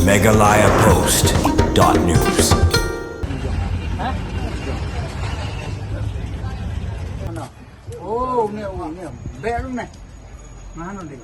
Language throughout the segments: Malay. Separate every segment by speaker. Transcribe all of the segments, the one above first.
Speaker 1: megalayapost.news.
Speaker 2: Oh, nghe bé lúc này. Má nó đi.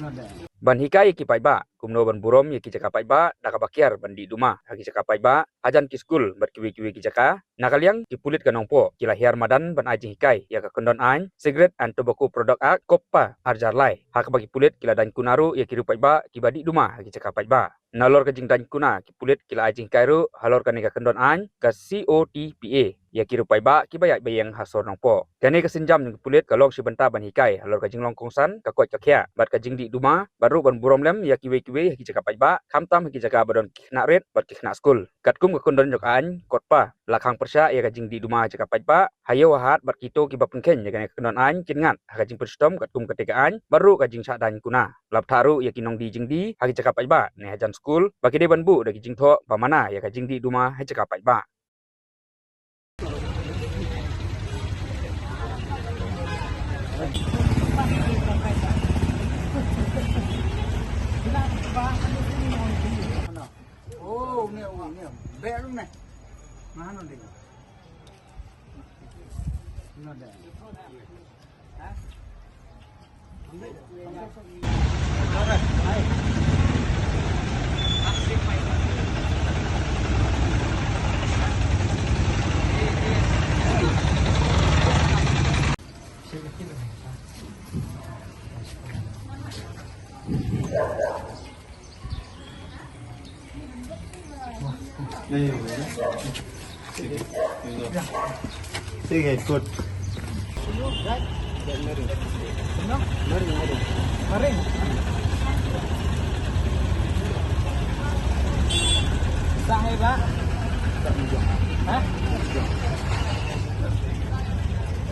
Speaker 2: Nó để.
Speaker 3: Ban hikai ki paiba, kumno ban burom ye ki jaka paiba, daka bakiar ban di duma, haki jaka paiba, ajan ki skul bat kiwi-kiwi ki jaka, nakaliang ki pulit kanongpo, ki lahiar madan ban ajing hikai, ya ka kondon ain, Cigarette and Tobacco Product Act, koppa, arjar lai, haka bagi pulit kila dan kunaru ye ki paiba, ki badi duma, haki jaka paiba. Nalor ka jing dan kuna, ki pulit kila ajing kairu, halor ka ni ka kondon ain, ka COTPA, ya ki paiba, ki bayak bayang hasor nongpo. Kani ka sinjam ni pulit kalong si benta ban hikai, halor ka jing longkongsan, ka kot ka kya, bat ka jing di duma, baru ban burom lem ya kiwe-kiwe haki jaka paiba kamtam haki jaka badon kihna red bat kihna skul katkum ka kondon jok an kotpa lakhang persya ya kajing di duma jaka paiba hayo wahat bat kito ki bapun ken ya kondon an kingat haka jing perstom katkum ketika an baru kajing sadan kuna lap tharu ya kinong di jing di haki jaka paiba ne hajan skul bagi de ban bu da jing tho pamana ya kajing di duma haki jaka paiba.
Speaker 2: Oh, nghe bé lúc này. Má nó đi. Nó để. Sige, good. Maring. Sahih, Pak. Hah?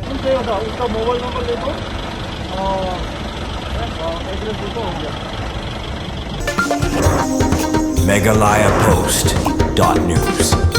Speaker 2: Ini udah itu mobile nomor itu. Oh, address itu.
Speaker 1: megalayapost.news.